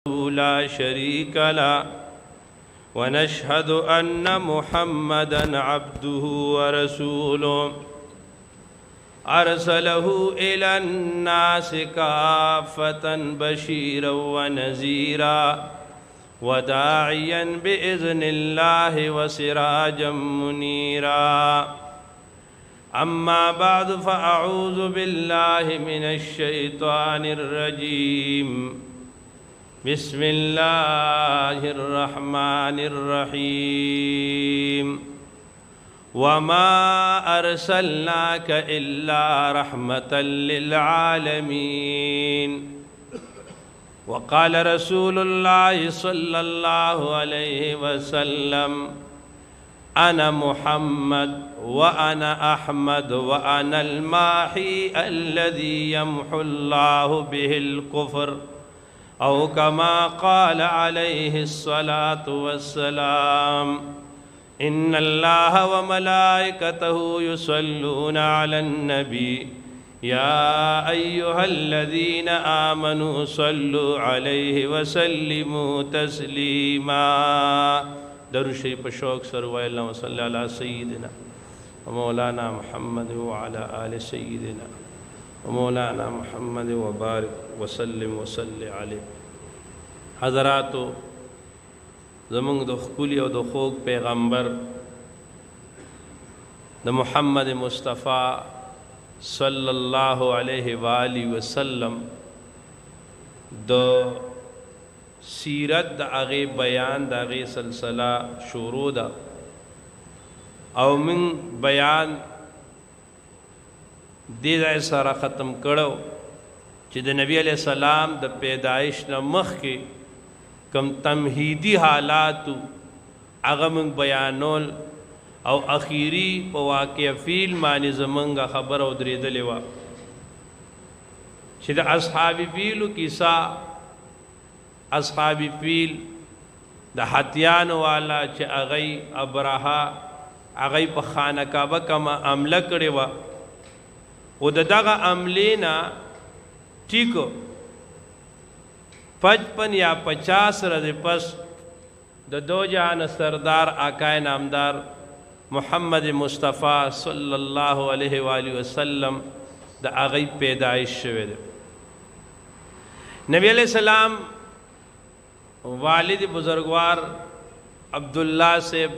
لا شريك له ونشهد أن محمدا عبده ورسوله أرسله إلى الناس كافة بشيرا ونذيرا وداعيا بإذن الله وسراجا منيرا. أما بعد فأعوذ بالله من الشيطان الرجيم. بسم الله الرحمن الرحيم. وما أرسلناك إلا رحمة للعالمين. وقال رسول الله صلى الله عليه وسلم: أنا محمد وأنا أحمد وأنا الماحي الذي يمحو الله به الكفر، أو كما قال عليه الصلاة والسلام: إن الله وملائكته يصلون على النبي يا أيها الذين آمنوا صلوا عليه وسلموا تسليما. درود شریف شوق سر اللهم صل على سيدنا ومولانا محمد وعلى آل سيدنا ومولانا محمد وبارك وسلم وصل عليه. حضراتو، زمونږ د ښکلي او د خوږ پیغمبر د محمد مصطفی صلی الله علیه و آله وسلم د سیرت د هغې بیان د هغې سلسله شروع ده او من بیان دې ځای سره ختم کړو چې د نبی علیہ السلام د پیدایش نه مخکې کم تمهیدی حالاتو هغه موږ بیانول او اخیری په واقع فیل باندې زمونږ خبره ودرېدلې وه چې د اصحاب فیلو کیسه، اصحاب فیل د حتیانو والا چې هغوی ابرهه هغوی په خانه کعبه کمه حمله کړې وه، او د دغه حملې نه ټیکو 55 یا 50 ورځې پس د دو جهان سردار آقای نامدار محمد مصطفی صلی الله علیه و آله وسلم د هغوی پیدایش شوی دی. نبی علیہ السلام والد بزرگوار عبداللہ صاحب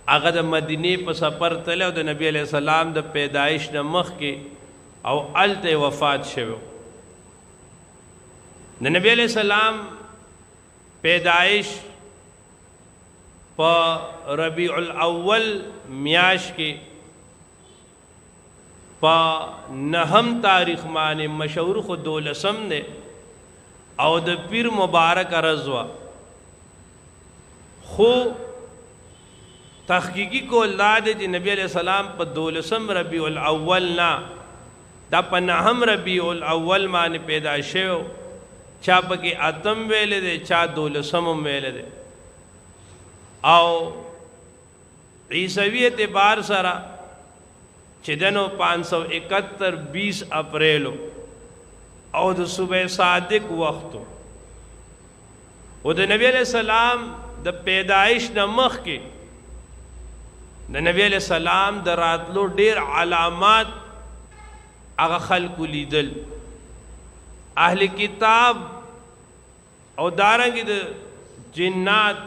هغه د مدینې په سفر تللی او د نبی علیہ السلام د پیدایش نه مخکې او هلته وفات شوی. د نبی علیہ السلام پیدایش په ربیع الاول میاشت کې په 9 تاریخ باندې مشهور خو 12 دی او د پیر مبارک ورځ وه، خو تحقیقی کول دا دی چې نبی علیہ السلام په 12 ربیع الاول نه دا په 9 ربیع الاول باندې پیدا شوی، چا پکې اتم ویلې دی چا 12 ویلې دی، او عیسوي اعتبار سره چې دنو 571 20 اپریلو او د صبح صادق وختو او د نبی علیہ السلام د پیدایش نه مخکې د نبی علیہ السلام د راتلو ډیر علامات هغه خلقو لیدل، اهل کتاب او دارنګې د جنات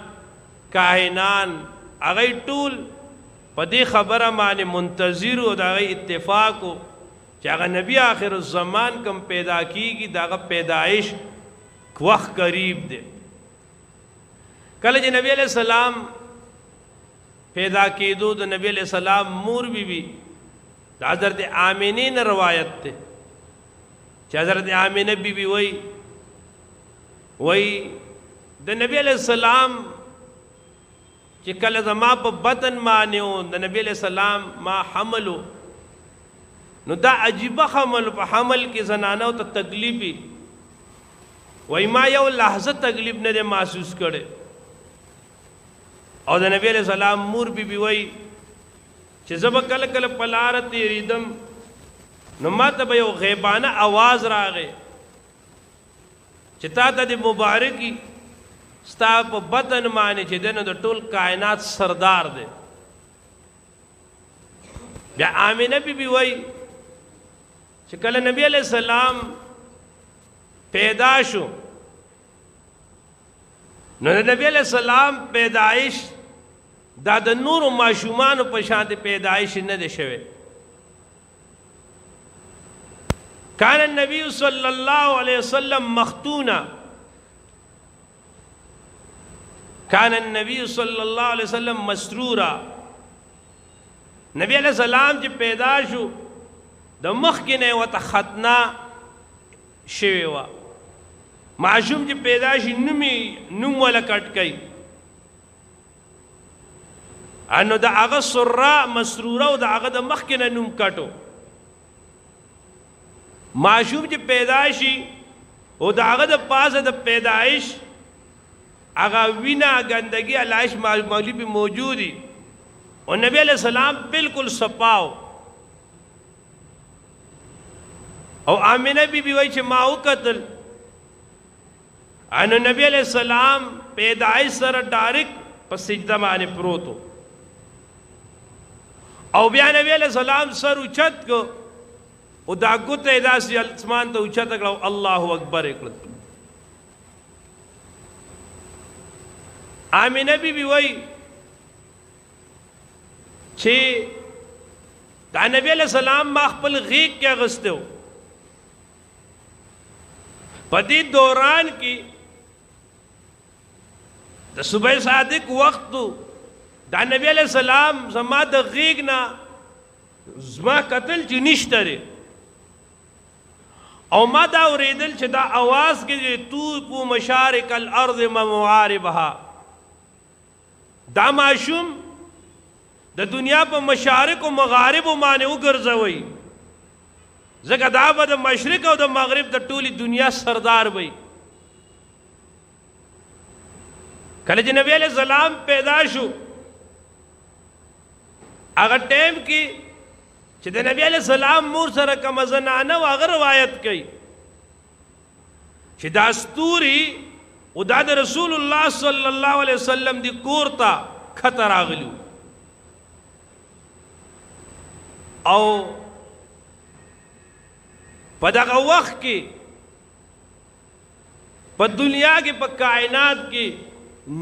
کاهنان هغه ټول په دې خبره باندې منتظر او د هغې اتفاق و چې هغه نبی آخر الزمان کم پیدا کیږي د هغه پیدایش وخت قریب دی. کله چې نبی علیہ السلام پیدا کېدو د نبی علیہ السلام مور بی بی د حضرت آمینه نه روایت دی چې حضرت آمینه بی بی وی د نبی علیہ السلام چې کله زما په بطن باندې و د نبی علیہ السلام ما حملو، نو دا عجیبه حمل په حمل کې زنانو ته تکلیفي وای ما یو لحظه تکلیف نه دی محسوس کړی، او د نبی علیہ السلام مور بی بی وی چې زه به کله کله په لاره تېرېدم نو ما ته به یو غیبانه आवाज راغی چې تا ته د مبارکي ستا په بطن باندې چې دی نو د ټول کائنات سردار دی. بیا آمینه بی بی وای چې کله نبی علیہ السلام پیدا شو نو د نبی علیہ السلام پیدائش دا د نورو ماشومانو په شان د پیدائش نه دی شوی. کان النبی صلی الله علیه وسلم مختونا، کان النبی صلی الله علیه وسلم مسرورا. نبی علیہ السلام چې پیدا شو د مخکې نه ورته ختنه شوې وه. معشوم چې پیدا شي نوم وله کټ کوي، نو د هغه سره مسروره او د هغه د مخکې نه نوم کټو. معشوم چې پیدا شي او د هغه د پاسه د پیدایش هغه وینا ګندګي علایش معمولی پې موجودی او نبی علیہ السلام بالکل صفاو. او آمینه بی بی وای چې ما وکتل انو نبی علیہ السلام پیدائش سره ډایرک په سجده باندې پروتو او بیا نبی علیہ السلام سر اوچت کو او دا ګوته داسې اسمان ته اوچت کړو، الله اکبر کړ. آمینه بی بی وای چې دا نبی علیہ السلام ما خپل غیږ کې اغوستی و. په دې دوران کې د صبح صادق وخت دا نبی علیہ السلام زما د غیږ نه زما کتل چې نشته دی او ما دا اورېدل چې دا اواز کې تو مشارق الارض مغاربها. دا ماشوم د دنیا په مشارق او مغارب باندې وګرځوي، ځکه دا به د مشرق او د مغرب د ټولي دنیا سردار وي. کله چې نبی علیہ السلام پیدا شو هغه ټیم کې چې د نبی علیہ السلام مور سره کومه زنانه وه هغه روایت کوي چې دا ستوري او دا د رسول الله صلی الله علیه وسلم دی کور ته کښته راغلي او په دغه وخت کې په دنیا کې په کائنات کې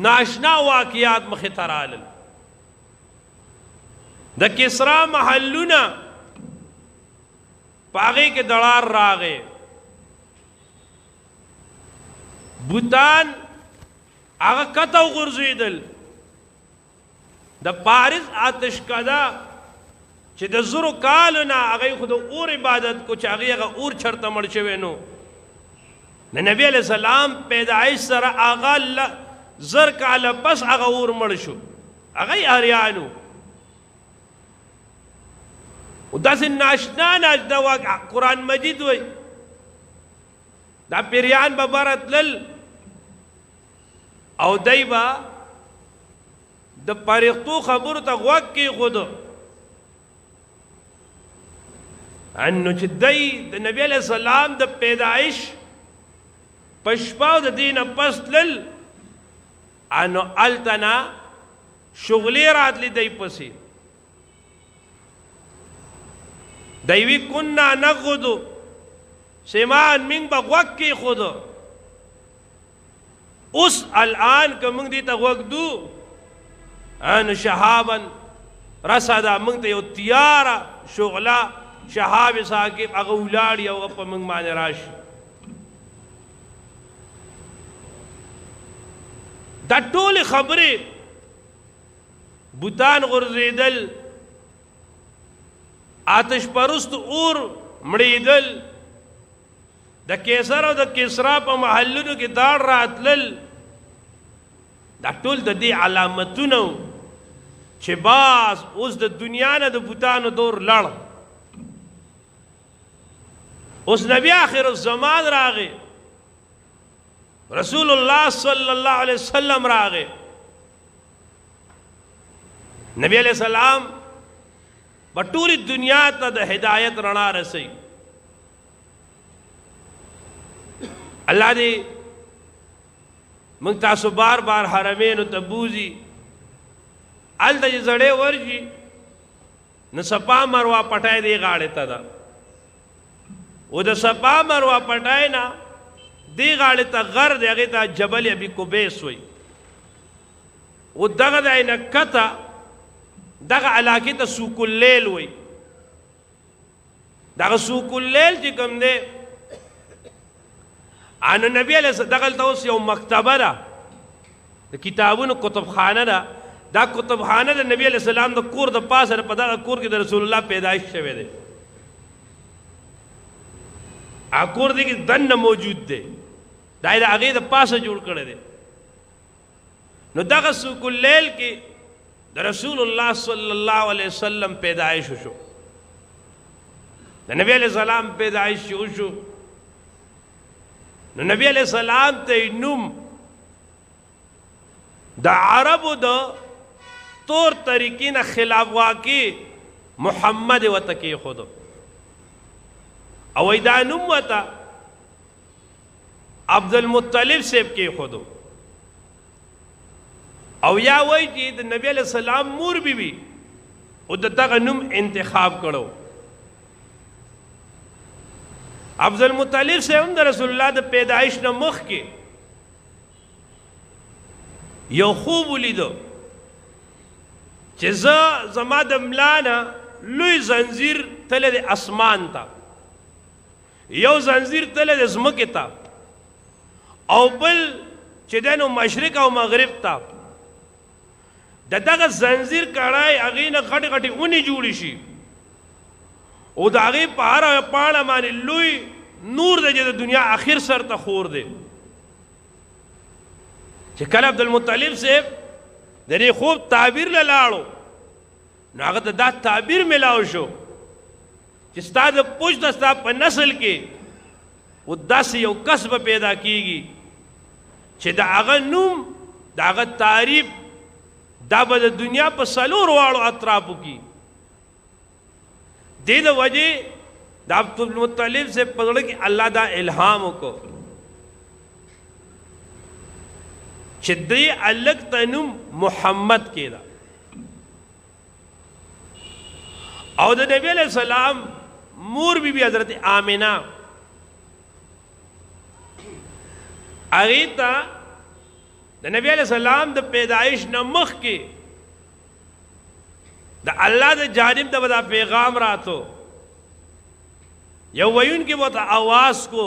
ناشنا واقعات مخې ته رالل. د کسرا محلونه په هغې کې دړار راغی، بوتان هغه کته وغورځېدل. د پارس آتشکده چې د زرو کالو نه هغې خو د اور عبادت کو چې هغې هغه اور چرته مړ شوی نو د نبی علیہ السلام پیدایش سره هغه زر کاله پس هغه اور مړ شو، هغه اریانو. او داسې ناشنا ناشنا واقع قرآن مجید وی دا پیریان به بره تلل او دی به د پریختو خبرو ته غوږ کېښودو انو چې دی د نبی علیہ السلام د پیدایش په شپه او د دې نه پس تلل انو هلته نه شغلې راتلې دی پسې. دی وی کنا نغدو سیمان منگ با غوږ کېښودو. اوس الان که موږ دې ته غوږ دو انو شهابا رسدا موږ ته یو تیاره شغله شهاب ثاقب هغه ولاړ یو په موږ باندې راشي. دا ټولې خبرې بوتان غورځېدل، آتش پرست اور مړېدل، د کیسر او د کسرا په محلونو کې داړ راتلل، دا ټول د دې علامتونه چې باز اوس د دنیا نه د بوتانو دور لړ. اوس نبی آخر الزمان راغی، رسول الله صلی الله علیه وسلم راغی. نبی علیہ السلام بطوری دنیا تا د ہدایت رڼا رسي. اللہ دې موږ تاسو بار بار حرمینو ته بوزي هلته چې سړی ورشي نو صفا مروه پټی دی غاړې ته ده او د صفا مروه پټی نه دی غاړې ته غر دی هغې ته جبل ابي قبیس وایي او دغه ځای نه کته دغه علاقې ته سوق اللیل وایي دغه سوق اللیل چې کوم دی انو نبی علیه دغلته اوس یو مکتبه ده د کتابونو کتبخانه ده دا کتبخانه د نبی علیه السلام د کور د پاسه په دغه کور کې د رسول الله پیدایش شوی دی هغه کور دی کې دننه موجود دی دا یې د هغې د پاسه جوړ کړی دی نو دغه سوق اللیل کې د رسول الله صلی الله علیه وسلم پیدایش وشو د نبی علیه السلام پیدایش چې وشو نو نبی علیہ السلام ته نوم د عربو د طور طریقې نه خلاف واقع محمد ورته کېښودو او وایي دا نوم ورته عبدالمطلب صاحب کېښودو او یا وایي چې د نبی علیہ السلام مور بیبي او د دغه نوم انتخاب کړو عبدالمطلب سے هم د رسول الله د پیدایش نه مخکې یو خوب ولیدو چې زما د ملا نه لوی زنځیر تللی دی اسمان ته یو زنځیر تللی دی ځمکې ته او بل چې دی نو مشرق او مغرب ته د دغه زنځیر کړای هغې نه غټې غټې اونې جوړې شي او د هغې په هره پاڼه باندې لوی نور دی چې د دنیا آخر سر ته خور دی چې کله عبدالمطلب صاحب د دې خوب تعبیر له لاړو نو هغه ته دا تعبیر میلاو شو چې ستا د پشت ستا په نسل کې و داسې یو کس به پیدا کیږي چې د هغه نوم د هغه تعریف دا به د دنیا په څلور واړو اطرافو کې دې د وجې د عبدالمطلب سے په زړه کې الله دا الهام وکړو چې دې هلک ته نوم محمد کېده او د نبی علیہ السلام مور بی بی حضرت آمنہ هغې ته د نبی علیہ السلام د پیدایش نه مخکې د الله د جانب ته به دا پیغام راتو یو ویونکي به ورته آواز کو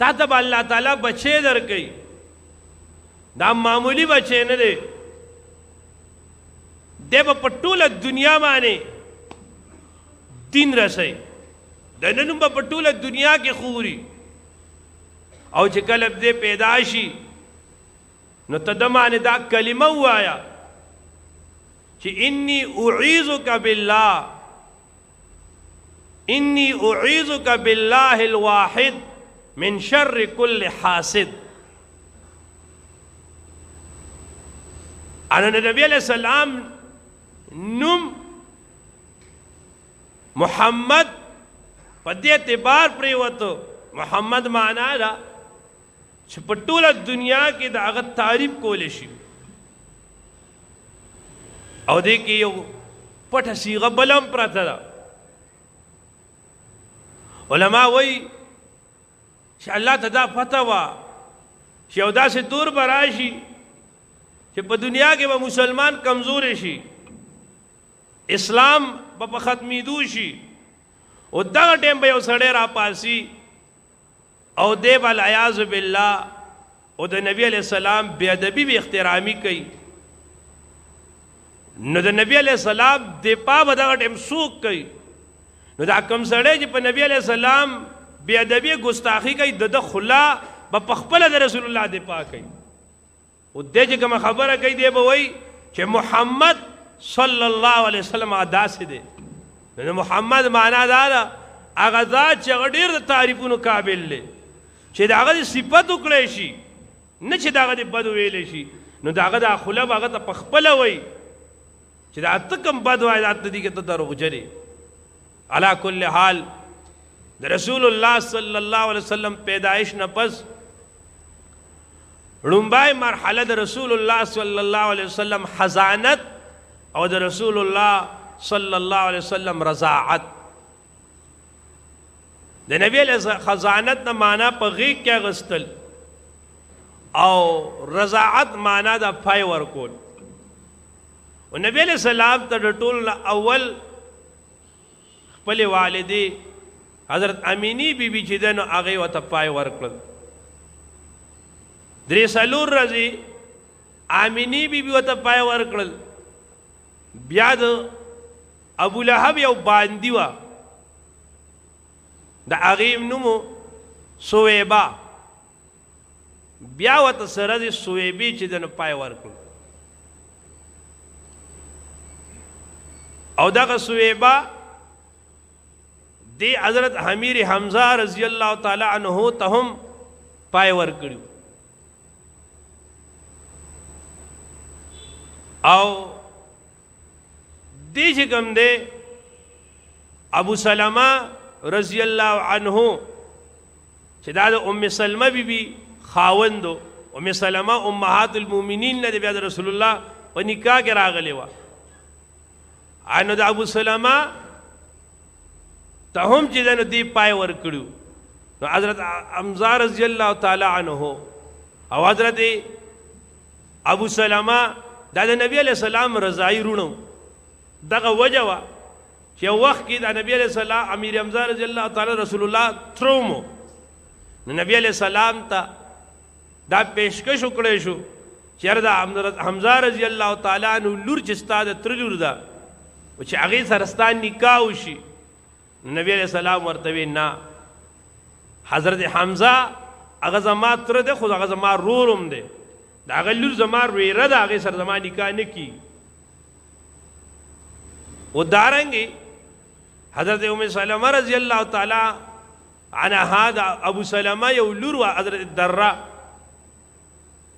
تا ته به الله تعالی بچی درکوي دا معمولی بچی نه دی دی به په ټوله دنیا باندې دین رسوي د نن به په ټوله دنیا کې خوري او چې کله دې پیدا شي نو ته د باندې دا کلمه ووایه چې انی اعیذک بالله انی اعیذک بالله الواحد من شر کل حاسد انا نبی علیہ السلام نوم محمد په دې اعتبار پریوتو محمد معنا دا چې په ټوله دنیا کې د هغه تعریف کولی شي او دې کې یو پټه صیغه بله هم پرته ده علما وایي چې الله ته دا پته وه چې یو داسې دور به راشي چې په دنیا کې به مسلمان کمزوری شي اسلام به په ختمېدو شي او دغه ټیم به یو سړی راپاسي او دی به العیاذ بالله او د نبی علیہ السلام بے ادبی به احترامی کوي نو د نبی علیہ السلام دفاع به دغه ټیم څوک کوي نو دا کوم سړی چې په نبی علیہ السلام بے ادبی ګستاخي کوي د خلا به په خپله د رسول الله دفاع کوي او دې چې کومه خبره کوي دی به وایي چې محمد صلی الله علیه وسلم داسې دی نو محمد معنا دا ده هغه ذات چې هغه ډېر د تعریفونو قابل دی چې د هغه د صفت وکړی شي نه چې د هغه د بد ویلی شي نو د هغه دا خوله به هغه ته په خپله وایي چې دا ته کوم بد وایي دا ته دي که ته دروغجن یې علا کل حال د رسول الله صلی الله علیه وسلم پیدایش نه پس لومبای مرحله د رسول الله صلی الله علیه وسلم حزانت او د رسول الله صلی الله علیه وسلم رضاعت. د نبی علیہ خزانت نه معنا په غیږ کې اغستل او رضاعت معنا د پای ورکول. او نبی علیہ السلام ته د ټول اول خپل والدی حضرت امینی بی بی چې ده نو هغې ورته پای ورکړل. درې څلور ورځې امینی بی بی ورته پای ورکړل. بیا د ابولهب یو باندي وه د هغې نومو سویبه، بیا ورته سره د سویبې چې ده نو پای ورکړل. او دغه سویبه دی حضرت امیر حمزه رضی الله تعالی عنہ ته هم پای ورکړو. او دی چې کوم دی ابو سلمہ رضی الله عنہ چې دا د ام سلمہ بی بی خاوندو، ام سلمہ امهات المؤمنین نه بیا د رسول الله په نکاح کې راغلی وه. نو د ابو سلمہ ته هم چې ده نو دی پای ورکړو. نو حضرت حمزه رضی الله تعالی عنہ او حضرت ابو سلمہ دا د نبی علیہ السلام رضائی رونو. دغه وجه وه چې یو وخت کې د نبی علیہ السلام امیر حمزه رضی الله تعالی رسول الله ترومو. نو نبی علیہ السلام ته دا پیشکش وکړی شو چې یاره د حمزه رضی الله تعالی عنہ لور چې ستا د تره لور ده او چې هغې سره ستا نکاح وشي. نبی علیہ السلام ورته وی نه، حضرت حمزه هغه زما تره دی خو هغه زما رور هم دی، د هغه لور زما رویره ده، هغې سره زما نکاح نه کېږي. و دارنګې حضرت ام سلمہ رضی الله تعالی عنها د ابو سلمہ یو لور وه حضرت دره،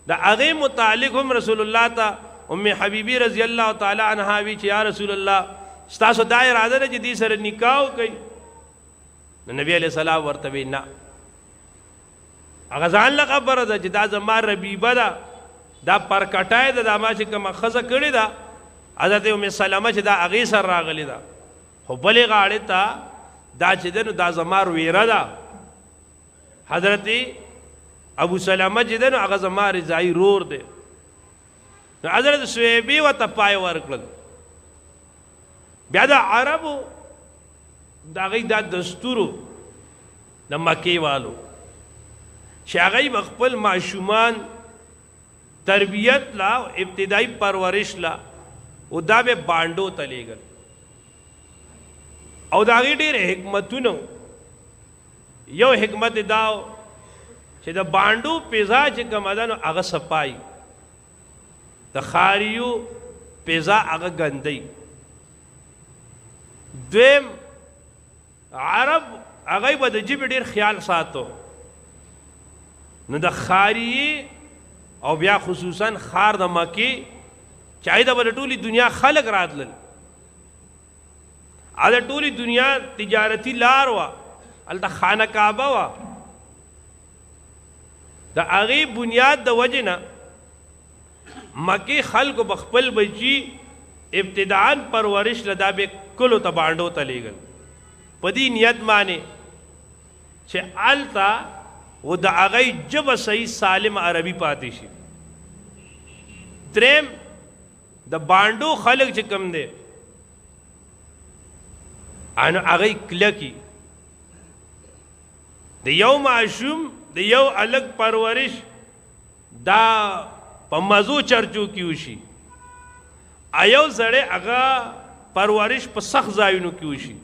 د هغې متعلق هم رسول الله ته ام حبیبی رضی الله تعالی عنها وی چې یا رسول الله ستاسو دا اراده ده چې دې سره نکاح وکړئ. نو نبی علیہ السلام ورته وی نه، هغه ځان له خبره ده چې دا زما ربیبه ده، دا پرکټی ده، دا ما چې کومه ښځه کړې ده حضرت ام سلمہ چې دا هغې سره راغلې ده، خو بلې غاړې ته دا چې ده نو دا زما رویره ده. حضرت ابو سلمہ چې ده نو هغه زما رضائی رور دی. نو حضرت سویبې ورته پای ورکړل. بیا د عربو د هغې دا دستورو د مکې والو چې هغوی به خپل ماشومان تربیت لا او ابتدایي پرورش لا او دا به بانډو ته لیږل. او د هغې ډېر حکمتونه. یو حکمت دا چې د بانډو پیزا چې کومه ده نو هغه صفایي، د خاریو پیزا هغه ګندی. دویم عرب هغوی به د ژبې ډېر خیال ساتو. نو د خاریې او بیا خصوصا خار د مکې چې هغې ته به د ټولې دنیا خلک راتلل. هغه د ټولې دنیا تجارتي لار وه، هلته خانه کعبه وه. د هغې بنیاد د وجې نه مکې خلکو به خپل بچي ابتداءً پرورش له دا به کلو ته بانډو ته لیږل په دې نیت باندې چې هلته و د هغې ژبه صحیح سالم عربي پاتې شي. دریم د بانډو خلک چې کوم دی نو هغې کلکي. د یو ماشوم د یو الګ پرورش دا په مزو چرچو کې وشي، ایو سړی هغه پرورش په سخت ځایونو کې وشي.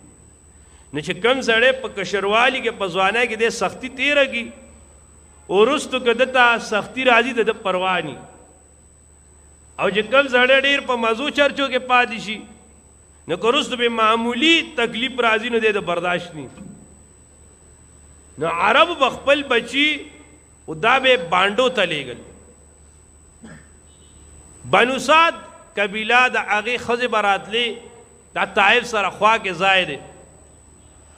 نو چې کم سړی په کشروالي کې په ځوانۍ کې دی سختي تېرېږي، وروستو که ده ته سختي راځي د ده پروا ني. او چې کم سړی ډېر په مزو چرچو کې پاتې شي نو که وروستو به معمولي تکلیف راځي نو دی د برداشت ني. نو عرب به خپل بچي او دا به بانډو ته لیږل. بنو سعد قبیله د هغې ښځې به راتلې، دا طایف سره خوا کې ځای دی،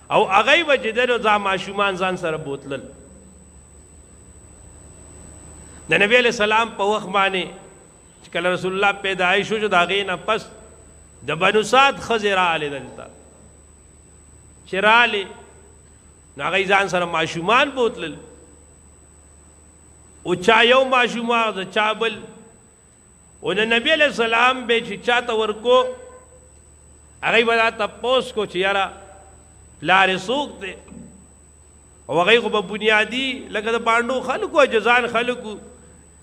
او هغوی به چې دی نو دا ماشومان ځان سره بوتلل. د نبی علیہ السلام په وخت باندې چې کله رسول الله پیدایش شو د هغې نه پس د بنو سعد ښځې راغلې دلته چې راغلې نو هغوی ځان سره ماشومان بوتلل او چا یو ماشوم واغده چا بل او د نبی علیہ السلام به چې چاته ورکو هغوی به دا تپوس کو چې یاره پلارې څوک دی او هغوی خو به بنیادي لکه د بانډو خلکو اجزان خلکو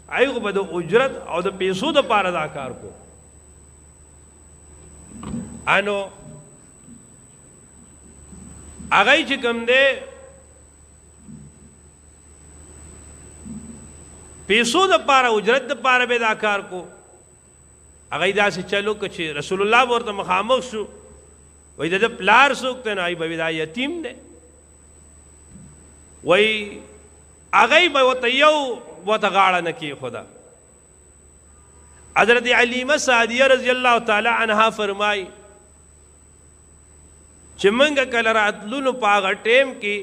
هغوی خو به د اجرت او د پیسو دپاره دا کار کو انو هغوی چې کوم دی پیسو دپاره اجرت دپاره به دا کار کو هغوی داسې چلو که چې رسول الله ورته مخامخ شو وایي د ده پلار څوک دی نو هغوی به دا یتیم دی وایي هغوی به ورته یو ورته غاړه نه کېښوده حضرت علیمه سعدیه رضی الله تعالی عنها فرمایي چې موږ کله راتلو نو په هغه ټیم کې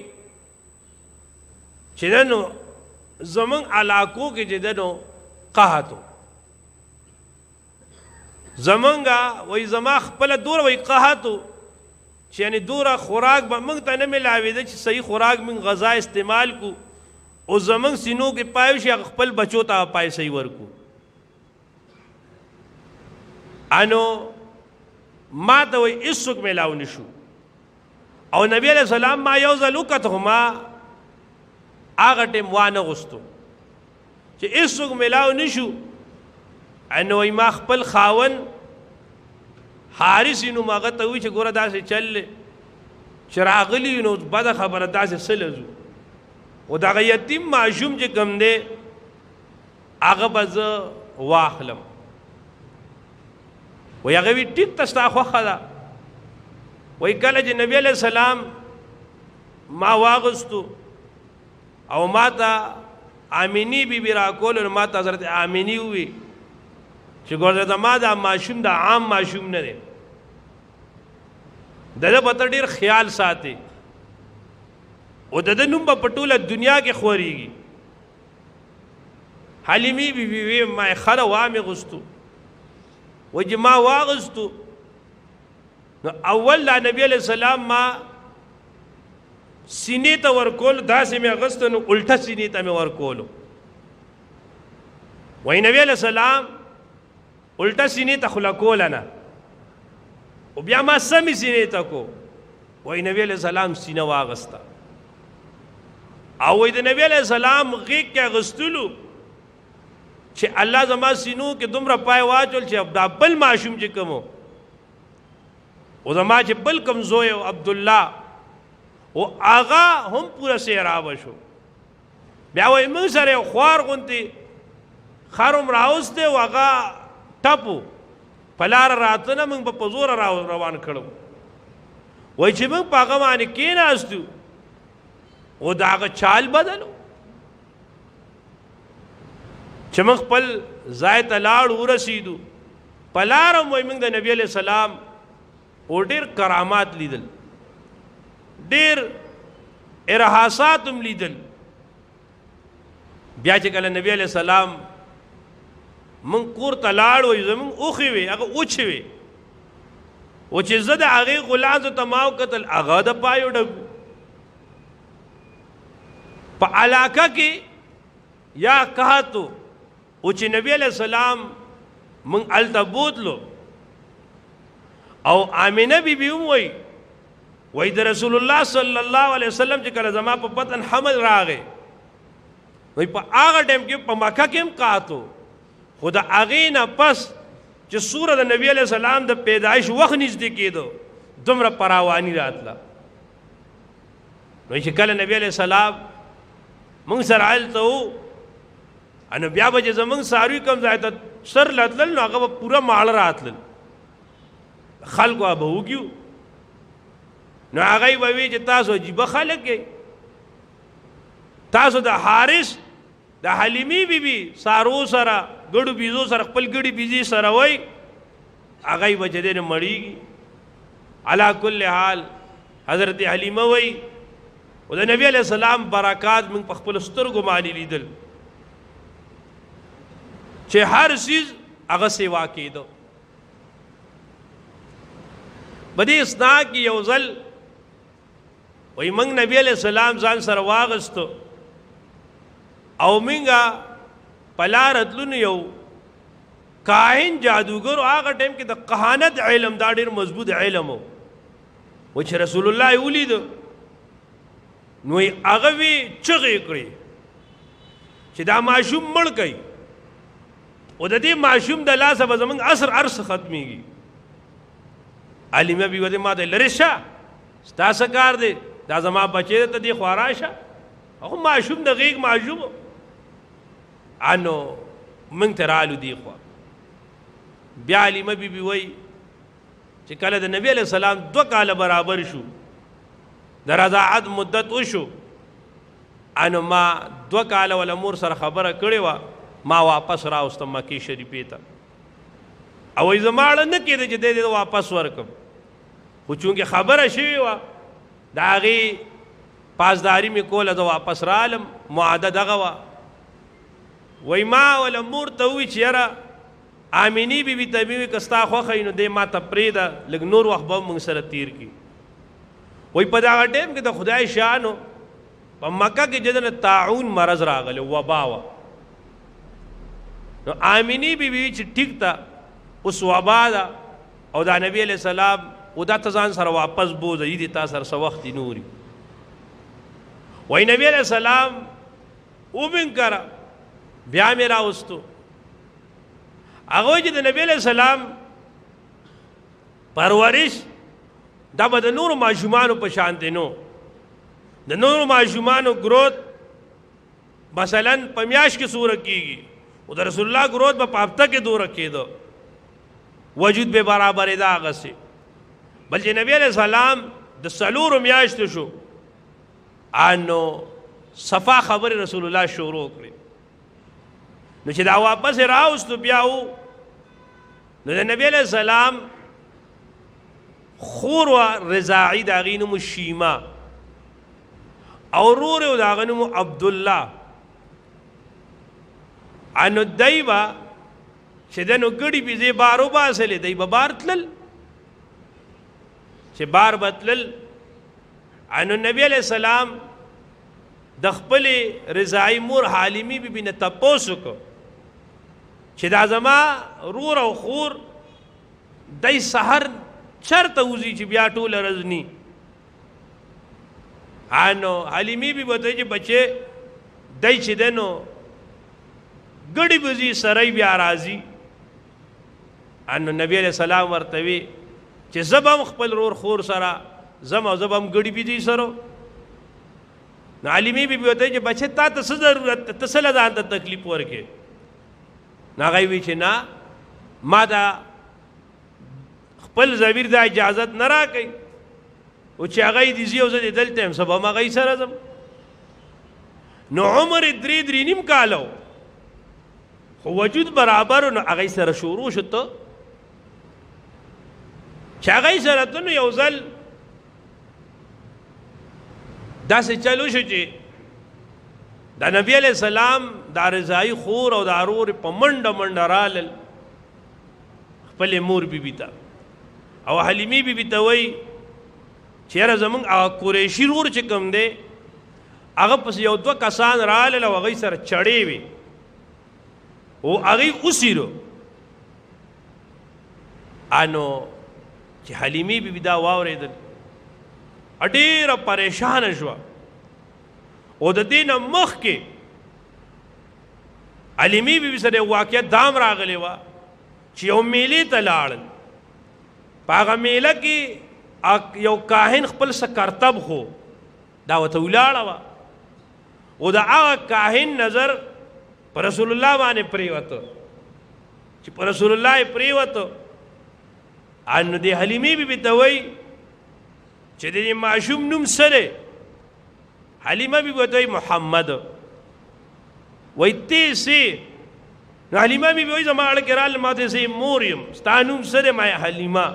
چې ده نو زمونږ علاقو کې چې ده نو قحط و زمونږه وایي زما خپله دوره وایي قحط و چې یعنې دوره خوراک به موږ ته نه میلاوېده چې صحیح خوراک موږ غذا استعمال کو او زمونږ سینو کې پایو شي هغه خپل بچو ته پیسې ورکو انو ما ته وایي هېڅوک میلاو نه شو او نبی علیہ السلام ما یو ځل وکت خو ما هغه ټیم وانه غوستو چې هېڅوک میلاو نه شو نو وایي ما خپل خاون حارث نوم هغه ته وایي چې ګوره داسې چل چې راغلي نو بده خبره داسې څه لزو او دغه یتیم ماشوم چې کوم دی هغه به زه واخلم وایي هغه وایي ټیک ته ستا خوښه ده وایي کله چې نبی علیہ السلام ما واغستو او ما ته آمینی بی بی راکولو نو ما ته حضرت آمینی ووي چې ګوره زما دا ماشوم دا عام ماشوم نه دی د ده به ته ډېر خیال ساتې او د ده نوم به په ټوله دنیا کې خورېږي حلیمي بی بی وی ما یې خره وامې غوستو وایي چې ما واغستو نو اول دا نبی علیہ السلام ما سینې ته ورکول داسې مې اغسته نو الټه سینې ته مې ورکولو وایي نبی علیہ السلام الټه سینې ته خو لکوله نه او بیا ما سمې سینې ته کو وایي نبی علیہ السلام سینه واغسته او وایي د نبی علیہ السلام غیږ کې اغستلو چې الله زما سینو کې دومره پای واچول چې دا بل ماشوم چې کوم او زما چې بل کوم زوی و عبدالله او هغه هم پوره سیرابه شو بیا وایي موږ سره یو خوار غوندې خر هم راوستی او هغه ټپو په لاره راته نه موږ به په زوره روان کړو وایي چې موږ په هغه باندې کېناستو او د هغه چال بدلو چې موږ خپل ځای ته لاړو ورسېدو په لاره هم وایي موږ د نبي علیہ السلام او ډېر کرامات لیدل ډېر ارهاسات هم لیدل بیا چې کله نبی علیہ السلام موږ کور ته لاړو زموږ اوښې وې هغه اوچې وې او چې زه د هغې غلانځو ته ما وکتل هغه د پایو ډکو په علاقه کې یا قحط او چې نبی علیہ السلام موږ هلته بوتلو او آمینه بی بی هم وایي د رسول الله صلی الله علیه وسلم چې کله زما په بطن حمل راغی وایي په هغه ټایم کې په مکه کې هم قحط و خو د هغې نه پس چې سوره د نبی علیہ السلام د پیدایش وخت نږدې کېدو دومره فراواني راتله نو چې کله نبی علیہ السلام موږ سره هلته وو نو بیا به چې زموږ څاروي کوم ځای ته سر لتلل نو هغه به پوره ماړه راتلل خلکو به وګیو نو هغوی به وي چې تاسو عجیبه خلک یې تاسو د حارث د حلیمي بی بی سارو سره ګړو بیزو سره خپل ګړي بیزي سره وای هغوی به چې دی نه مړېږي علا کل حال حضرت حلیمه وای او د نبی علیہ السلام برکات موږ په خپلو سترګو باندې لیدل چې هر سیز هغه سیوا کېدو. بدې اسنا کې یو ځل وای موږ نبی علیہ السلام ځان سره واغستو او موږ په لاره تلو یو کاهن جادوګر هغه ټیم کې د کهانت علم دا ډېر مضبوط علم و چې رسول الله یې ولید نو هغه وی چغې کړې چې دا ماشوم مړ کړي او د دې ماشوم د لاسه به زموږ عصر عرص ختمېږي. علیمه بیوه دې ما ته لرې شه ستا څه کار دی دا زما بچی ته دې خوا راشه هغه ماشوم د غېږ ماشوم انو موږ ته رالو دې خوا. بیا علیمه بیبي وایي چې کله د نبی علیه السلام 2 کاله برابر شو د رضاعت مدت وشو انو ما 2 کاله ولا مور سره خبره کړې وه ما واپس راوستم مکې شریفې ته او وایي زما اړه نه کېده چې دی واپس ورکړم خو چونکې خبره شوې وه د هغې پاسداري مې کوله زه واپس رالم معاهده دغه وه. وایي ما ولا مور ته ووایي چې یاره آمینی بی بی ته مې وایي که ستا خوښه وي نو دی ما ته پرېږده لږ نور وخت به موږ سره تیر کړي. وایي په دغه ټیم کې د خدای شانو په مکه کې چې دنه طاعون مرض راغلی وبا وه نو آمینی بی بی چې ټیک ته اوس وبا ده او دا نبی علیہ السلام او دا ته ځان سره واپس بوځه یي دې تا سره څه وخت نوري. وایي نبی علیہ السلام وبنکره بیا مې راوستو هغه چې د نبی علیہ السلام پرورش دا به د نورو ماشومانو په شان دی نو د نورو ماشومانو ګروت مثلا په میاشت کې سوره کېږي او د رسول الله ګروت به په هفته کې دوره کېده وجود به برابر دا هغسې بل چې نبی علیہ السلام د 4 میاشتو شو انو صفا خبر رسول الله شروع کړې نو چې دا واپس راوستو بیا و نو د نبی علیہ السلام خور و رضاعی د هغې نوم شیما او رور یې د هغه نوم عبدالله انو دی به چې دی نو ګړي پیزې بار وباسلې دی به بار تلل چې بار به تلل انو نبی علیہ السلام د خپلې رضاعي مور حالیمي بیبي نه تپوس وکړو چې دا زما رور او خور دی سحر چرته وځي چې بیا ټوله ورځ ني انو حلیمي بیبي ورته چې بچې دی چې دی نو ګړي به ځي سړی بیا راځي انو نبی علیہ السلام ورته وی چې زه به هم خپل رور خور سره ځم او زه به هم ګړي به ځي سره نو حلیمي بیبي ورته چې بچې تا ته څه ضرورت ته څه له ځان ته تکلیف ورکې نو هغه وی چې نه ما دا خپل ضمیر دا اجازت نه راکوي او چې هغه یې دې ځي او زه دې دلته یم سبا هم هغه سره ځم نو عمر یې 3.5 کاله خو وجود برابر نو هغه سره شروع شو ته چې هغه سره ته نو یو ځل داسې چلو شو چې دا نبی علیہ السلام دا رضائی خور او دا رور په منډه منډه رالل خپلې مور بیبي ته او حلیمي بیبي ته وایي چې یاره زموږ هغه قریشي رور چې کوم دی هغه پسې یو 2 کسان رالل او هغوی سره چړې وې او هغوی اوسیرو انو چې حلیمي بیبي دا واورېدل ډېره پریشانه شوه او د دې نه مخکې حلیمي بیبي سره واقعیت دام راغلی وه چې یو میلې ته لاړل په هغه میله کې یو کاهن خپل څه کرتب خو دا ورته ولاړه وه او د هغه کاهن نظر په رسول الله باندې پرېوته چې په رسول الله یې پرېوته نو دې حلیمي بیبي ته وایي چې د ماشوم نوم څه دی حلیمه بیبي ورته وایي محمد وایي ته سې نو حلیمه بیبي وایي زما اړه کې راغله ما ته سې مور یم ستا نوم څه دی ما حلیمه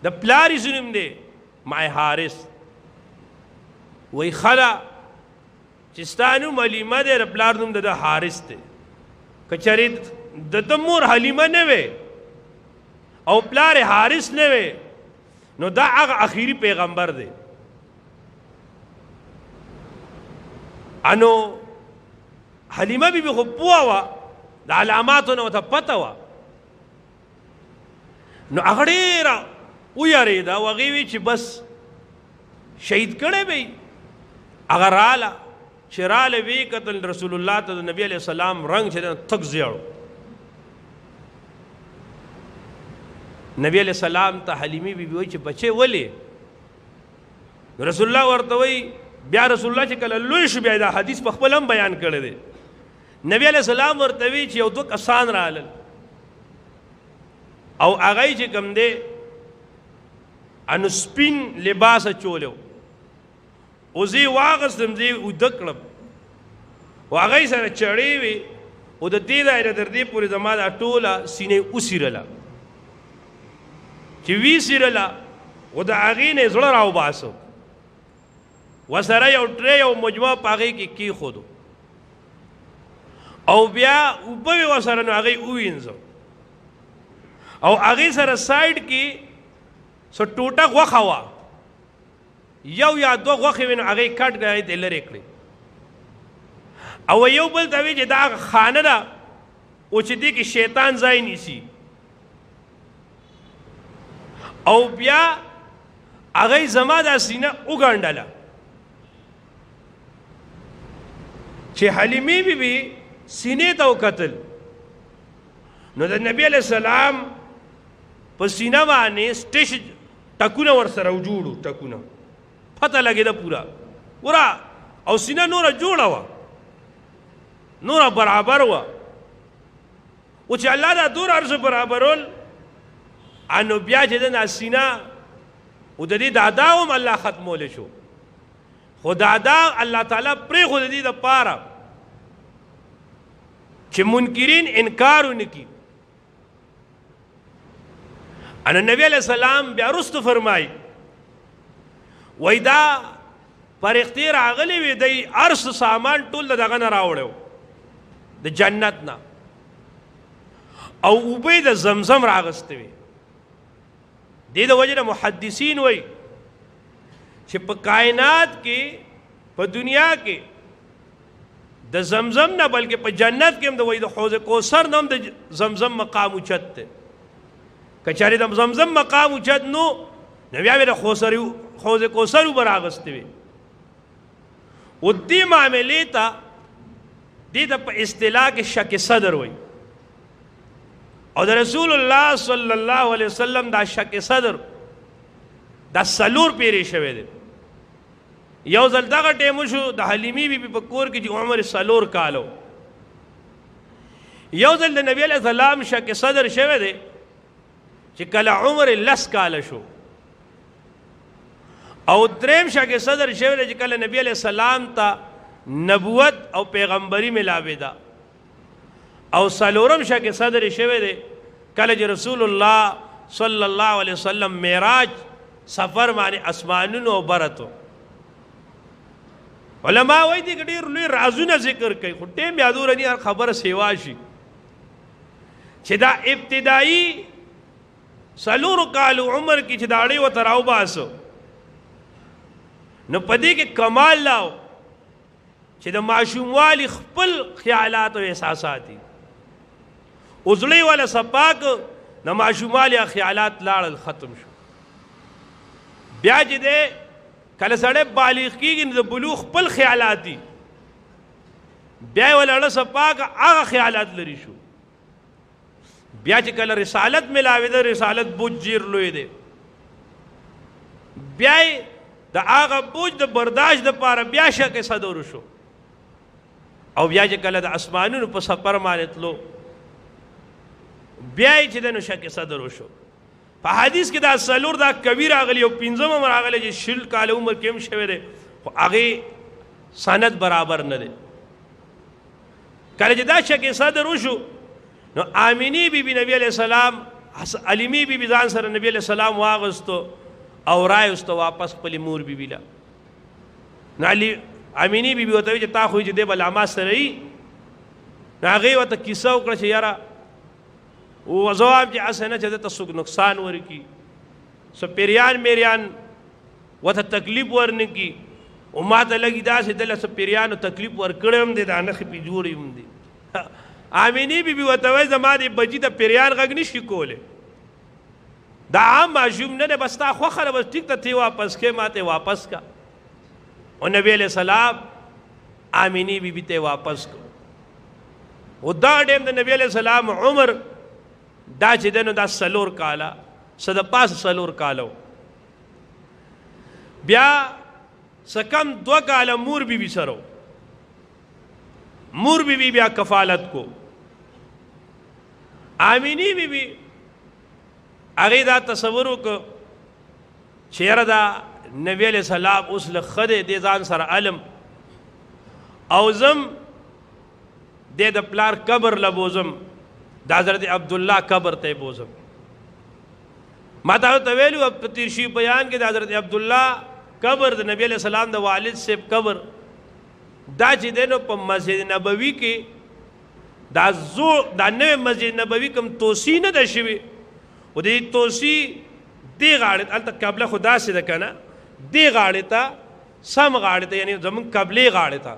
د پلار یې څه نوم دی ما حارث وایي ښه ده چې ستا نوم حلیمه دی د پلار نوم د حارث دی کچری د مور حلیمه نه وي او پلار حارث نه وي نو دا هغه اخیری پیغمبر دی. انو حلیمه بی بی خو پوه وه د علاماتو نه ورته پته وه نو هغه ډېره ویارېده او هغې وی چې بس شهید کړی به یي. هغه راله چې راله ویې کتل رسول الله ته د نبي علیه السلام رنګ چې دی تک زیړو. نبی علیہ السلام ته حلیمی بی بی وی چې بچې ولې رسول الله ورته وی بیا رسول الله چې کله لوی شو بیا دا حدیث په خپل هم بیان کړی دی. نبی علیہ السلام ورته وی چې یو دوه کسان رالل او هغه چې کوم دی انو سپین لباس اچولی او زه یې واغستم زه یې اوده کړم او هغه یې سره چړې وې او د دې دایره تر دې پورې زما دا ټوله سینې وڅیرله چې ویڅیرله او د هغې نه یې زړه راوباسه ورسره یو ټرې او مجموعه په هغې کې کېښودو او بیا اوبه وې ورسره نو هغې ووینځه او هغې سره سایډ کې څه ټوټه غوښه وه یو یا دوه غوښې وې نو هغې کټ کړې ته لرې کړې او یو بل ته وی چې دا خانه ده او چې دې کې شیطان ځای نیسي او بیا هغې زما دا سینه وګنډله چې حلیمې بی بی سینې ته وکتل نو د نبی علیہ السلام په سینه باندې سټیش ټکونه ورسره وجوړو ټکونه پته لګېده پورا او سینه نوره جوړه وه نوره برابر وه او چې الله دا دور هر څه برابرول انو بیا چې د سینه او د دې دادا هم الله ختمولی شو خو دادا الله تعالی پرېښو د دې دپاره چې منکرین انکار ونه کړي. ان نبی علیہ السلام بیا رستو فرمای وای دا فرښتې راغلې وې دی ارس سامان ټول دغه نه راوړو د جنت نه او اوبه د زمزم راغستې وې. دې د وجه محدثین وای چې په کائنات کې په دنیا کې د زمزم نه بلکې په جنت کې هم د وای د حوض کوثر نه هم د زمزم مقام اوچت دی. کچاري د زمزم مقام اوچت نو بیا به د حوض کوثر اوبه راغستې وې. او دې معاملې ته دې ته په اصطلاح کې شک صدر وای او د رسول الله صلی الله علیه وسلم دا شک صدر دا سلور پیری شوی دی. یو ځل دغه ټیمو شو د حلیمې بی بی په کور کې چې عمر سلور کالو یو ځل د نبی علیہ السلام شک صدر شوی دی چې کله عمر لس کاله شو او دریم شک صدر شوی دی چې کله نبی علیہ السلام ته نبوت او پیغمبري ملاوېده او سلورم شک صدر شوی دی کله چې رسول الله صلی الله علیه وسلم معراج سفر باندې اسمانونو او برتو. علماء وایي دې ډېر لوی رازونه ذکر کوي خو ټیم یادونه نه هر خبره سیوا شي چې دا ابتدایي سلور کالو عمر کې چې داړې ورته راوباسو نو په دې کې کمال لاو چې د ماشوموالي خپل خیالات او احساسات دي اوزړی والا سپاک د ماشوموالي خیالات لاړل ختم شو. بیا چې دی کله سړی بالغ کېږي نو د بلوغ خپل خیالات دي بیا یې ولاړه سپاک هغه خیالات لري شو. بیا چې کله رسالت ملاوېده رسالت بوج ډېر لوی دی بیا یې د هغه بوج د برداشت دپاره بیا شک صدر شو او بیا چې کله د اسمانونو په سفر باندې تلو بیا یې چې د نو شک صدر وشو. په حدیث کې دا سلور دا کبیر راغلی او پنځم هم راغلی چې شل کاله عمر کې هم شوی دی خو هغې سند برابر نه دی. کله چې دا شک صدر وشو نو آمینی بی بی نبی علیہ السلام علیمی بی بی ځان سره نبی علیہ السلام واغستو او رایستو واپس خپلې مور بی بی له. نو آمینی بی بی ورته وایي چې تا خو چې دی به لا ما سره یي نو هغې ورته کیسه وکړه چې یاره وځواب چې هسې نه چې ده ته څوک نقصان ورکړي، څه پیریان میریان ورته تکلیف ورنه کړي. او ما ته لګي داسې دله څه پیریانو تکلیف ورکړی هم دی، دا نښې پې جوړې هم دي. آمینې بیبي ورته وایي زما د بچي ته پیریان غږ نه شي کولی، دا عام ماشوم نه دی، بس تا خوښه ده، بس ټیک ته ته واپس کې ما ته واپس کا. او نبی علیہ السلام آمینې بیبي ته واپس کو. او دا ټیم د نبی علیہ السلام عمر دا چې دی نو دا 4 کاله څه د پاسه 4 کاله. بیا څه کم 2 کاله مور بیبي سره مور بیبي بیا کفالت کو. آمینې بیبي هغې دا تصور وکړه چې یاره دا نبی علیہ السلام اوس له ښه دی، دې ځان سره علم او زم دې د پلار قبر له بوزم، د حضرت عبدالله قبر ته یې بوزم. ما ته ویلو په تیر شي بیان کې د حضرت عبدالله قبر د نبی علیہ السلام د والد صاحب قبر دا چې دی نو په مسجد نبوي کې دا نوې مسجد نبوي کوم توسیع نه ده شوې، و دې توسیع دې غاړې هلته قبله خو داسې ده که نه، دې غاړې ته سم غاړې ته یعنې زمونږ قبلې غاړې ته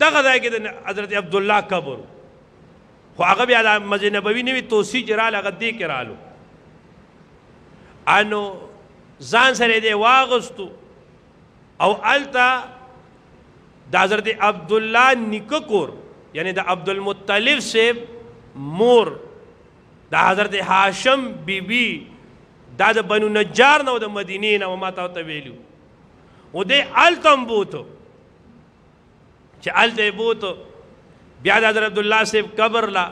دغه ځای کې د حضرت عبدالله قبر، خو هغه بیا د مسجد نبوي نوې توسیع چې راله هغه دې کې رالو. انو ځان سره دې واغستو او هلته د حضرت عبدالله نیکه کور یعنی د عبدالمطلب صاحب مور د حضرت هاشم بیبي دا د بنو نجار نه او د مدینې نه، ما ته ورته ویلي و دې هلته هم بوتو چې هلته یې بوتو. بیا د حضرت عبدالله صاحب قبر لا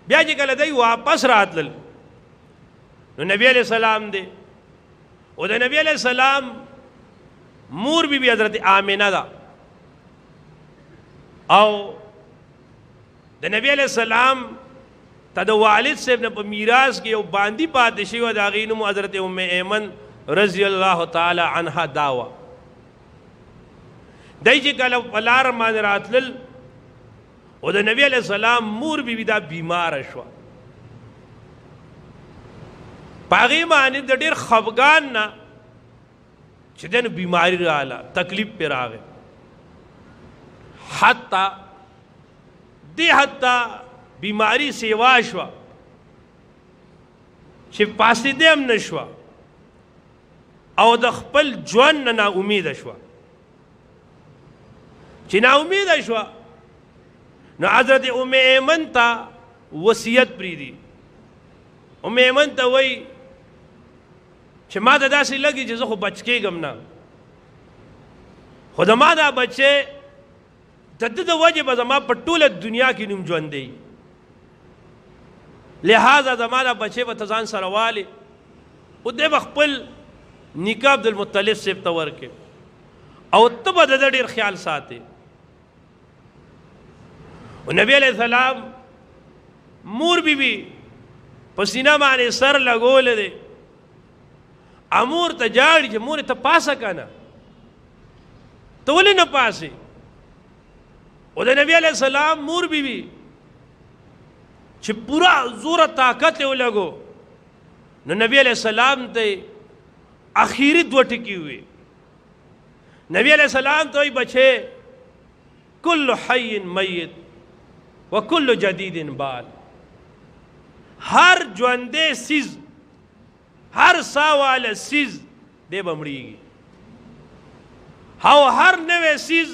بیا چې کله دی واپس راتلل نو نبی علیہ السلام دی او د نبی علیہ السلام مور بیبي حضرت آمینه ده او د نبی علیہ السلام ته د والد صاحب نه په میراث کې یو باندې پاتې شوی و، د هغې نوم حضرت ام ایمن رضی الله تعالی عنها دا وه. دی چې کله په لاره باندې راتلل او د نبی علیہ السلام مور بیبي دا بیماره شوه، په هغې باندې د ډېر خفګان نه چې دی نو بیماري راغله، تکلیف پې راغی، حتی بیماری سیوا شوه چې پاسېدی هم نه شوه او د خپل ژوند نه ناامیده شوه. چې ناامیده شوه نو حضرت ام ایمن ته وصیت پرېږدي. ام ایمن ته وایي چې ما ته داسې لګي چې زه خو بچ کېږم نه، خو زما دا بچی د ده د وجې به زما په ټوله دنیا کې نوم ژوندی، لہذا زما دا بچی به ته ځان سره والې او دی به خپل نیکه عبدالمطلب صاحب ته ورکې او ته به د ده ډېر خیال ساتې. او نبی علیہ السلام مور بیبي په سینه باندې سر لګولی دی، امور ته جاړي چې مورې ته پاسه که نه، ته ولې نه پاسې؟ او د نبی علیہ السلام مور بیبي چې پورا زوره طاقت یې ولګو نو نبی علیہ السلام ته اخیری 2 ټکي ہوئے. نبی علیہ السلام ته وایي بچے کل حی میت و کل جدید بال، هر ژوندی سیز هر ساه واله سیز دی به مړېږي او هر نوی سیز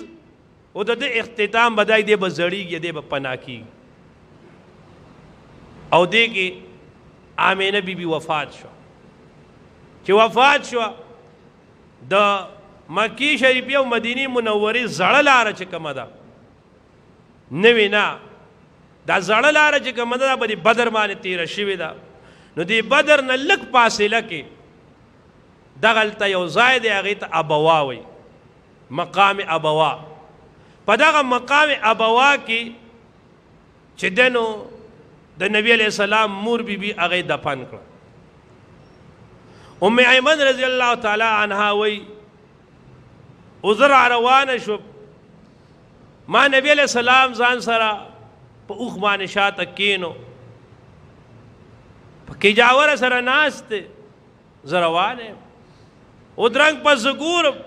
او د ده اختتام به دی به زړېږي، دی به پناه کېږي. او دی کې آمینه بیبي وفات شوه. چې وفات شوه د مکی شریفی او مدینی منورې زړه لاره چې کومه ده نوې نه، دا زړه لاره چې کومه ده دا به د بدر باندې تېره شوې ده. نو د بدر نه لږ فاصله کې دغلته یو ځای دی، هغې ته ابوا وایي، مقام ابوا. په دغه مقام ابوا کې چې دی نو د نبی علیہ السلام مور بیبي هغې دفن کړه. ام ایمن رضی الله تعالی عنها وایي او زه را روانه شوم، ما نبی علیہ السلام ځان سره په اوښ باندې شاته کینو په کجاوره سره ناست دی زه روان یم ودرنګ پس زه ګورم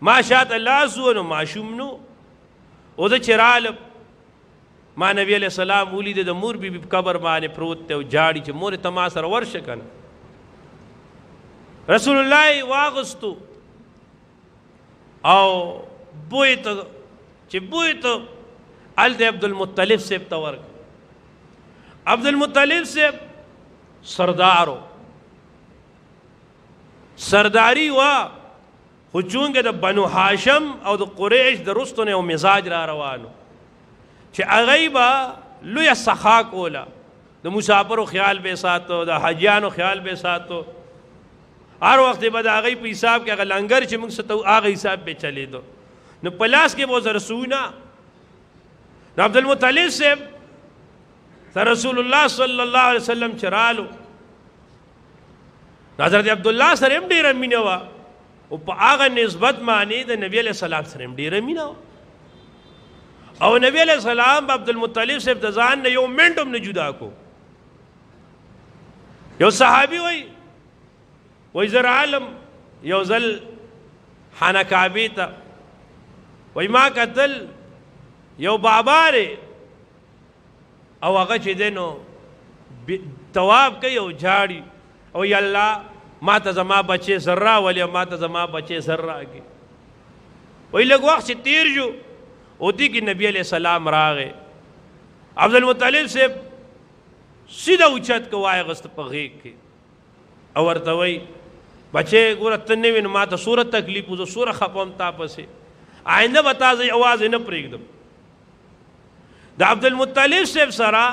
ما شاته لاس و نو ماشوم نو او زه چې رالم ما نبی علیہ السلام ولیده د مور بی بی قبر باندې پروت دی او جاړي چې مور ته ما سره ورشه کنه رسول الله واغستو او بوی ته چې بوی ته هلته عبدالمطلب صاحب ته ورک عبدالمطلب صاحب سردارو سرداری وا خو چونکې د بنو هاشم او د قریش د رستو نه یو مزاج را روانو چې هغوی به لویه سخا کوله د مسافرو خیال به ساتو د حاجیانو خیال به ساتو هر وخت به د هغوی په حساب کې هغه لنګر چې موږ ستو هغه حساب به چلیدو نو په لاس کې به زرسونه نو عبدالمطلب صاحب ته رسول الله صلی الله علیه وسلم چې رالو حضرت عبدالله سره هم ډېره مینه وه او په هغه نسبت باندې د نبی علیه السلام سره هم ډېره مینه وه او نبی علیہ السلام عبدالمطلب صاحب د ځان نه یو منټ هم نه جدا کو یو صحابي وای زه رالم یو ځل خانه کعبې ته وای ما کتل یو بابا دی او هغه چې دی نو طواف کوي او جاړي او یا الله ما ته زما بچې سر راولې ما ته زما بچې سر راکړي وای لږ وخت چې تیر شو او دی کې نبی علیہ السلام راغې عبدالمطلب صاحب سیده اوچت کو واغست په غیږ کې او ورته وایي بچې ګوره ته نه وې نو ما ته څومره تکلیف و زه څومره خفه وم تا پسې آینده به تا زه یوازې نه پرېږدم د عبدالمطلب صاحب سره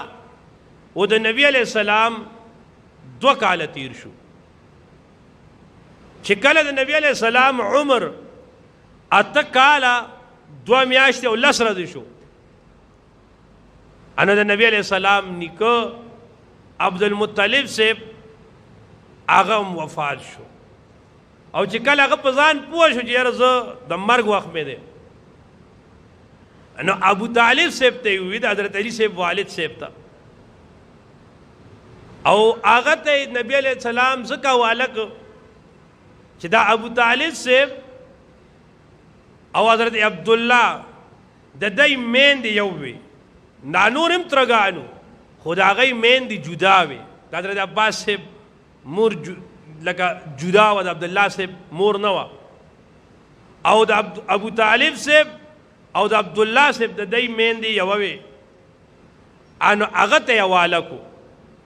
او د نبی علیہ السلام 2 کاله تیر شو چې کله د نبی علیہ السلام عمر 8 کاله 2 میاشتې او 10 ورځې شو انا د نبی علیہ السلام نیکه عبدالمطلب صاحب هغه وفات شو او چې کله هغه په ځان پوه شو چې یاره زه د مرګ وخت مې دی نو ابو طالب صاحب ته یې وویل د حضرت علي صاحب والد صاحب ته او هغه ته نبی علیہ السلام ځکه حواله کړ چې دا ابو طالب صاحب او حضرت عبدالله د دوی میندې یو وي نور هم ترګانو خو د هغوی میندې جدا وي د حضرت عباس صاحب مور لکه جدا وه د عبدالله صاحب مور نه وه او د ابو طالب صاحب او د عبدالله صاحب د دوی میندې یوه وي نو هغه ته یې حواله کړو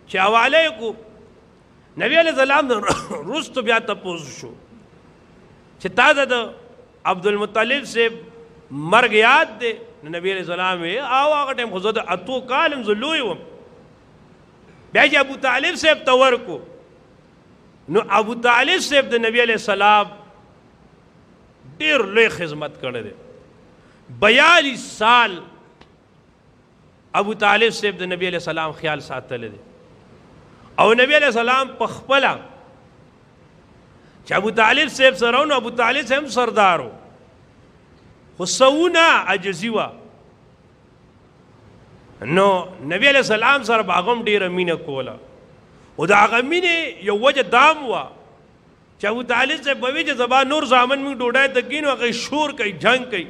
چې حواله یې کړو نبي علیه السلام وروستو بیا تپوس شو چې تا د عبدالمطلب صاحب مرګ یاد دی نو نبی علیہ السلام وی او هغه ټیم خو زه د 8 کالم زه لوی وم بیا چې ابو طالب صاحب ته ورکو نو ابو طالب صاحب د نبی علیہ السلام ډېر لوی خدمت کړی دی 42 سال ابو طالب صاحب د نبی علیہ السلام خیال ساتلی دی او نبی علیہ السلام په خپله چې ابو طالب صاحب سره نو ابو طالب صاحب سردارو خو سونه عجزي وه نو نبی علیہ السلام سره به هغه هم ډېره مینه کوله او د هغه مینې یو وجه دام وه چې ابو طالب صاحب به وي چې زما نور زامن موږ ډوډۍ ته کښېنو هغوی شور کوي جنګ کوي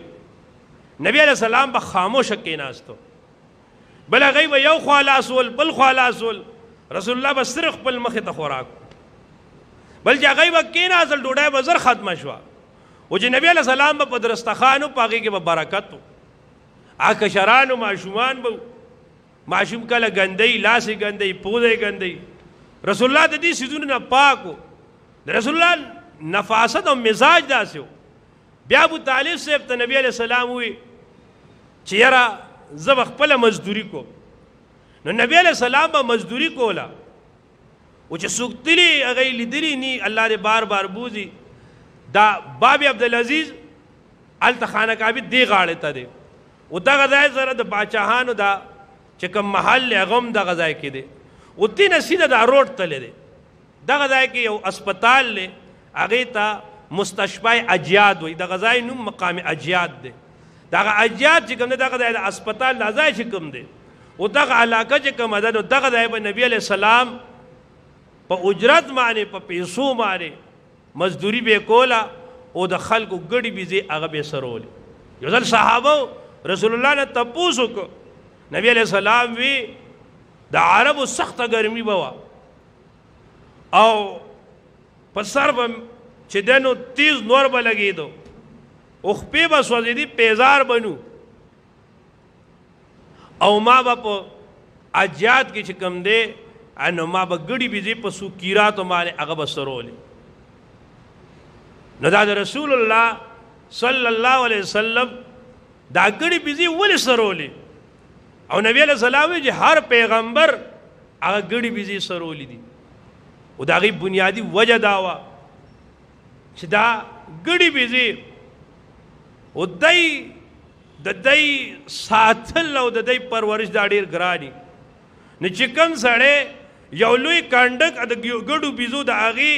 نبی علیہ السلام به خاموشه کښېناستو بل هغوی به یو خوا لاس ول بل خوا لاس ول رسول الله به صرف خپل مخې ته خوراک بل چې هغوی به کېناستل ډوډۍ به زر ختمه شوه او چې نبی علیہ السلام به په درستخوان په هغې کې به برکت و هغه کشرانو ماشومان به ماشوم کله ګندی لاس یې ګندی پوزه یې ګندی رسول الله د دې څیزونو نه پاک و د رسول الله نفاست او مزاج داسې و بیا ابو طالب صاحب ته نبی علیہ السلام وی چې یاره زه به خپله مزدوري کوم نو نبی علیہ السلام به مزدوري کوله او چې څوک تلي هغه یې لیدلي نی الله دې بار بار بوزي دا باب عبدالعزیز هلته خانه کعبې دې غاړې ته دی او دغه ځای سره د باچاهانو دا چې کوم محل دی هغه هم دغه ځای کې دی او دې نه سیده دا روډ تللی دی دغه ځای کې یو اسپتال دی هغې ته مستشفی اجیاد وایي دغه ځای نوم مقام اجیاد دی دغه اجیاد چې کوم دی دغه ځای د اسپتال دا ځای چې کوم دی او دغه علاقه چې کومه ده نو دغه ځای به نبی علیہ السلام په اجرت باندې په پیسو باندې مزدوری به کوله او د خلکو ګډي بيزي هغه به سرول یو ځل صحابه رسول الله نه تپوسو کو نبی علیہ السلام وی د عربو سخت ګرمي بوا او په سر به چې دنو تیز نور به لګیدو او خپې به سوځېدي پیزار بنو او ما به په اجیات کې چې کم دی نو ما به ګډي بيزي په سوکیراتو باندې هغه به سرولې نو دا د رسول الله صلی الله علیه وسلم دا ګډي بيزي ولې سرولې او نبی علیہ السلام چې هر پیغمبر هغه ګډي بيزي سرولې دي او دا غي بنیادی وجه داوا چې دا ګډي بيزي او دای د دای ساتل او د دای پرورش دا ډیر ګرانی نه چې کوم سړی یو لوی کانډک د ګډو بيزو د هغې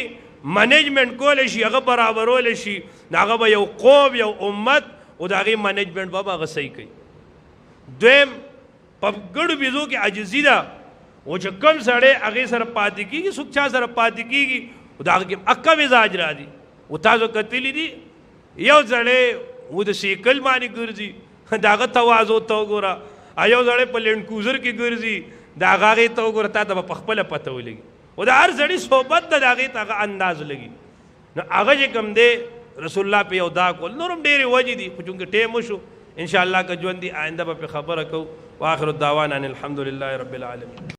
منیجمنټ کولی شي هغه برابرول شي هغه به یو قوم یو امت او د هغې منیجمنټ به هغه صحیح کوي دویم په ګډو بيزو کې عاجزي ده او چې کوم سړی هغې سره پاتې کېږي څوک چا سره پاتې کېږي او د هغه کې اکه مزاج راځي او تاسو کتلی دي یو سړی و د سیکل باندې ګرځي د هغه تواضع ته وګوره یو سړی په لینډ کوزر کې ګرځي د هغې ته وګوره تا ته به په خپله پته ولګي او د هر سړي صحبت د هغې ته هغه انداز لګي نو هغه چې کوم دی رسول الله په یو دا کول نور هم ډېرې وجې دي خو چونکې ټیم وشو انشاءالله که ژوند دي آینده به پرې خبره کوو واخر الدعوانا ان الحمد لله رب العالمین